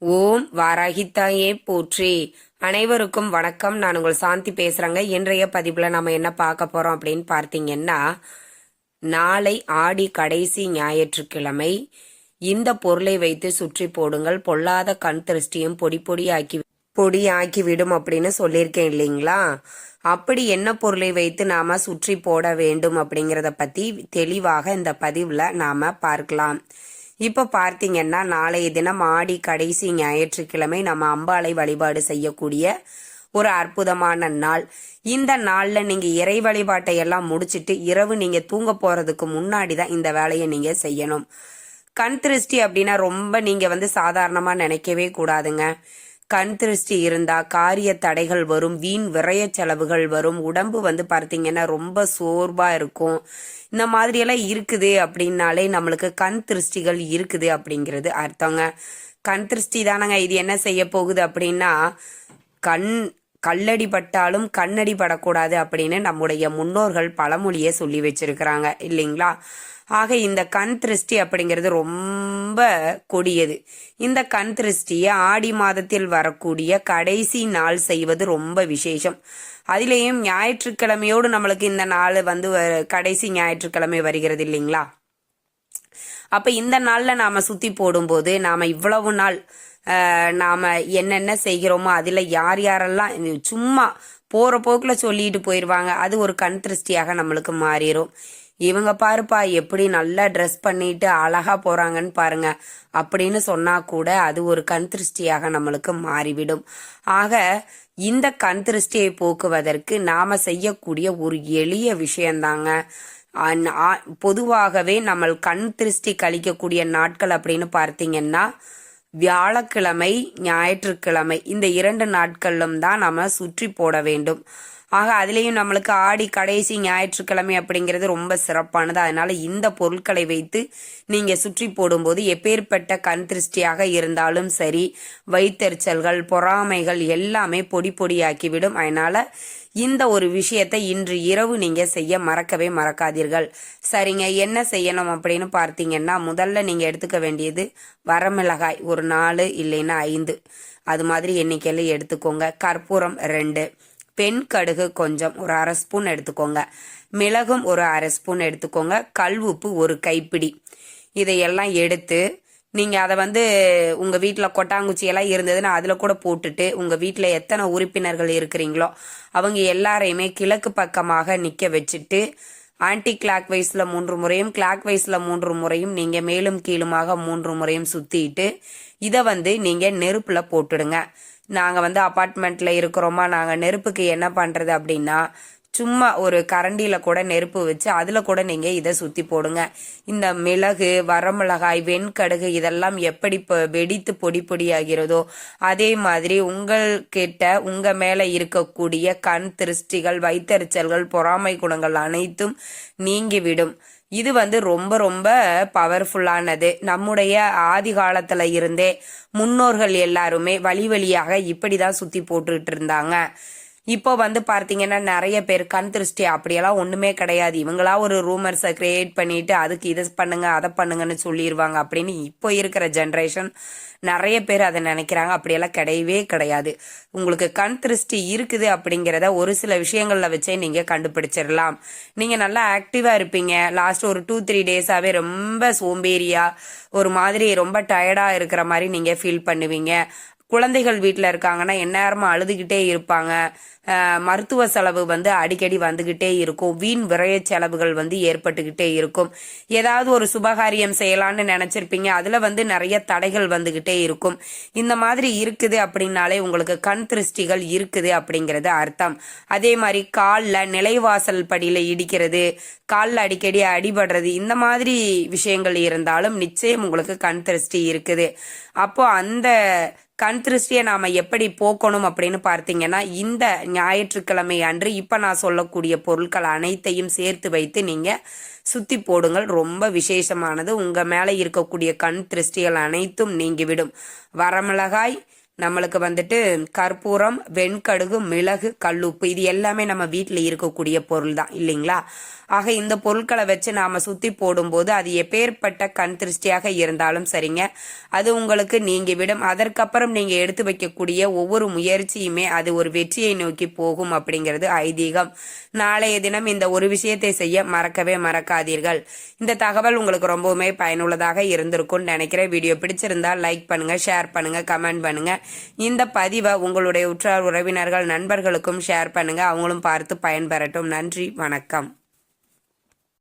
ஓம் வாராகித்தாயே போற்றி. அனைவருக்கும் வணக்கம். நான் உங்கள் சாந்தி பேசுறேங்க. இன்றைய பதிவுல நம்ம என்ன பார்க்க போறோம் அப்படின்னு பார்த்தீங்கன்னா, நாளை ஆடி கடைசி ஞாயிற்றுக்கிழமை இந்த பொருளை வைத்து சுற்றி போடுங்கள், பொல்லாத கண் திருஷ்டியும் பொடியாக்கி விடும் அப்படின்னு சொல்லியிருக்கேன் இல்லைங்களா? அப்படி என்ன பொருளை வைத்து நாம சுற்றி போட வேண்டும் அப்படிங்கிறத பத்தி தெளிவாக இந்த பதிவுல நாம பார்க்கலாம். இப்போ பார்த்தீங்கன்னா, நாளைய தினம் ஆடி கடைசி ஞாயிற்றுக்கிழமை நம்ம அம்பாளை வழிபாடு செய்யக்கூடிய ஒரு அற்புதமான நாள். இந்த நாள்ல நீங்க இறை வழிபாட்டை எல்லாம் முடிச்சிட்டு இரவு நீங்க தூங்க போறதுக்கு முன்னாடி தான் இந்த வேலையை நீங்க செய்யணும். கண் திருஷ்டி அப்படின்னா ரொம்ப நீங்க சாதாரணமா நினைக்கவே கூடாதுங்க. கண் திருஷ்டி இருந்தா காரிய தடைகள் வரும், வீண் விரய செலவுகள் வரும், உடம்பு பார்த்தீங்கன்னா ரொம்ப சோர்வா இருக்கும். இந்த மாதிரி எல்லாம் இருக்குது அப்படின்னாலே நம்மளுக்கு கண் திருஷ்டிகள் இருக்குது அப்படிங்கிறது அர்த்தங்க. கண் திருஷ்டி தானங்க. இது என்ன செய்ய போகுது அப்படின்னா, கல்லடி பட்டாலும் கண்ணடி படக்கூடாது அப்படின்னு நம்முடைய முன்னோர்கள் பழமொழியை சொல்லி வச்சிருக்கிறாங்க இல்லைங்களா? ஆக இந்த கண் திருஷ்டி அப்படிங்கிறது ரொம்ப கொடியது. இந்த கண் திருஷ்டியை ஆடி மாதத்தில் வரக்கூடிய கடைசி நாள் செய்வது ரொம்ப விசேஷம். அதிலேயும் ஞாயிற்றுக்கிழமையோடு நம்மளுக்கு இந்த நாள் கடைசி ஞாயிற்றுக்கிழமை வருகிறது இல்லைங்களா? அப்ப இந்த நாள்ல நாம சுத்தி போடும்போது நாம இவ்வளவு நாள் நாம என்னென்ன செய்கிறோமோ அதுல யார் யாரெல்லாம் சும்மா போற போக்குல சொல்லிட்டு போயிடுவாங்க, அது ஒரு கண் திருஷ்டியாக நம்மளுக்கு மாறிடும். இவங்க பாருப்பா எப்படி நல்லா ட்ரெஸ் பண்ணிட்டு அழகா போறாங்கன்னு பாருங்க அப்படின்னு சொன்னா கூட அது ஒரு கண் திருஷ்டியாக நம்மளுக்கு மாறிவிடும். ஆக இந்த கண் திருஷ்டியை போக்குவதற்கு நாம செய்யக்கூடிய ஒரு எளிய விஷயம்தாங்க. பொதுவாகவே நம்ம கண் திருஷ்டி கழிக்கக்கூடிய நாட்கள் அப்படின்னு பார்த்தீங்கன்னா வியாழக்கிழமை, ஞாயிற்றுக்கிழமை, இந்த 2 நாட்களிலும் தான் நம்ம சுற்றி போட வேண்டும். ஆக அதுலேயும் நம்மளுக்கு ஆடி கடைசி ஞாயிற்றுக்கிழமை அப்படிங்கிறது ரொம்ப சிறப்பானது. அதனால இந்த பொருட்களை வைத்து நீங்க சுற்றி போடும்போது எப்பேற்பட்ட கண் திருஷ்டியாக இருந்தாலும் சரி, வயிற்றெரிச்சல்கள், பொறாமைகள் எல்லாமே பொடி பொடியாக்கிவிடும். அதனால இந்த ஒரு விஷயத்தை இன்று இரவு நீங்க செய்ய மறக்கவே மறக்காதீர்கள். சரிங்க, என்ன செய்யணும் அப்படின்னு பார்த்தீங்கன்னா, முதல்ல நீங்க எடுத்துக்க வேண்டியது வரமிளகாய் ஒரு 4 இல்லைன்னா 5 அது மாதிரி எண்ணிக்கையில எடுத்துக்கோங்க. கற்பூரம் 2, பெண் கடுகு கொஞ்சம் ஒரு 1/2 ஸ்பூன் எடுத்துக்கோங்க. மிளகும் ஒரு 1/2 ஸ்பூன் எடுத்துக்கோங்க. கல் உப்பு ஒரு கைப்பிடி. இதையெல்லாம் எடுத்து நீங்க அதை உங்க வீட்டில் கொட்டாங்குச்சி எல்லாம் இருந்ததுன்னா அதுல கூட போட்டுட்டு உங்க வீட்டில் எத்தனை உறுப்பினர்கள் இருக்கிறீங்களோ அவங்க எல்லாரையுமே கிழக்கு பக்கமாக நிக்க வச்சுட்டு ஆன்டி கிளாக் வைஸ்ல 3 முறையும் கிளாக் வைஸ்ல 3 முறையும் நீங்க மேலும் கீழுமாக 3 முறையும் சுத்திட்டு இதை நீங்க நெருப்புல போட்டுடுங்க. நாங்க அபார்ட்மெண்ட்ல இருக்கிறோமா, நாங்க நெருப்புக்கு என்ன பண்றது அப்படின்னா சும்மா ஒரு கரண்டியில கூட நெருப்பு வச்சு அதுல கூட நீங்க இதை சுத்தி போடுங்க. இந்த மிளகு, வரமிளகாய், வெண்கடுகு இதெல்லாம் எப்படி வெடித்து பொடி பொடி ஆகிறதோ அதே மாதிரி உங்க மேல இருக்கக்கூடிய கண் திருஷ்டிகள், வயிற்றெரிச்சல்கள், பொறாமை குணங்கள் அனைத்தும் நீங்கிவிடும். இது ரொம்ப ரொம்ப பவர்ஃபுல்லானது. நம்முடைய ஆதி காலத்துல இருந்தே முன்னோர்கள் எல்லாருமே வழியாக இப்படிதான் சுத்தி போட்டுட்டு இருந்தாங்க. இப்போ பார்த்தீங்கன்னா நிறைய பேர் கண் திருஷ்டி அப்படியெல்லாம் ஒண்ணுமே கிடையாது, இவங்களா ஒரு ரூமர்ஸை கிரியேட் பண்ணிட்டு அதுக்கு இதை பண்ணுங்க அதை பண்ணுங்கன்னு சொல்லிடுவாங்க அப்படின்னு இப்போ இருக்கிற ஜென்ரேஷன் நிறைய பேர் அதை நினைக்கிறாங்க. அப்படியெல்லாம் கிடையவே கிடையாது. உங்களுக்கு கண் திருஷ்டி இருக்குது அப்படிங்கிறத ஒரு சில விஷயங்கள்ல வச்சே நீங்க கண்டுபிடிச்சிடலாம். நீங்க நல்லா ஆக்டிவா இருப்பீங்க. லாஸ்ட் ஒரு 2-3 டேஸாவே ரொம்ப சோம்பேறியா ஒரு மாதிரி ரொம்ப டயர்டா இருக்கிற மாதிரி நீங்க ஃபீல் பண்ணுவீங்க. குழந்தைகள் வீட்டில் இருக்காங்கன்னா எந்நேரமும் அழுதுகிட்டே இருப்பாங்க. மருத்துவ செலவு அடிக்கடி வந்துகிட்டே இருக்கும். வீண் விரய செலவுகள் ஏற்பட்டுக்கிட்டே இருக்கும். ஏதாவது ஒரு சுபகாரியம் செய்யலான்னு நினைச்சிருப்பீங்க, அதுல நிறைய தடைகள் வந்துகிட்டே இருக்கும். இந்த மாதிரி இருக்குது அப்படின்னாலே உங்களுக்கு கண் திருஷ்டிகள் இருக்குது அப்படிங்கிறது அர்த்தம். அதே மாதிரி காலில் நிலைவாசல் படியில இடிக்கிறது, காலில் அடிக்கடி அடிபடுறது, இந்த மாதிரி விஷயங்கள் இருந்தாலும் நிச்சயம் உங்களுக்கு கண் திருஷ்டி இருக்குது. அப்போ அந்த கண் திருஷ்டியை நாம எப்படி போக்கணும் அப்படின்னு பார்த்தீங்கன்னா, இந்த ஞாயிற்றுக்கிழமை அன்று இப்ப நான் சொல்லக்கூடிய பொருட்கள் அனைத்தையும் சேர்த்து வைத்து நீங்க சுத்தி போடுங்கள். ரொம்ப விசேஷமானது. உங்க மேல இருக்கக்கூடிய கண் திருஷ்டிகள் அனைத்தும் நீங்கிவிடும். வரமிளகாய், நம்மளுக்கு வந்துட்டு கற்பூரம், வெண்கடுகு, மிளகு, கல்லுப்பு இது எல்லாமே நம்ம வீட்டில் இருக்கக்கூடிய பொருள் தான் இல்லைங்களா? ஆக இந்த பொருட்களை வச்சு நாம சுத்தி போடும்போது அது எப்பேற்பட்ட கண் திருஷ்டியாக இருந்தாலும் சரிங்க, அது உங்களுக்கு நீங்கிவிடும். அதற்கப்புறம் நீங்க எடுத்து வைக்கக்கூடிய ஒவ்வொரு முயற்சியுமே அது ஒரு வெற்றியை நோக்கி போகும் அப்படிங்கிறது ஐதீகம். நாளைய தினம் இந்த ஒரு விஷயத்தை செய்ய மறக்கவே மறக்காதீர்கள். இந்த தகவல் உங்களுக்கு ரொம்பவுமே பயனுள்ளதாக இருந்திருக்கும்னு நினைக்கிறேன். வீடியோ பிடிச்சிருந்தா லைக் பண்ணுங்க, ஷேர் பண்ணுங்க, கமெண்ட் பண்ணுங்க. இந்த பதிவை உங்களுடைய உற்றார் உறவினர்கள் நண்பர்களுக்கும் ஷேர் பண்ணுங்க, அவங்களும் பார்த்து பயன்பெறட்டும். நன்றி, வணக்கம்.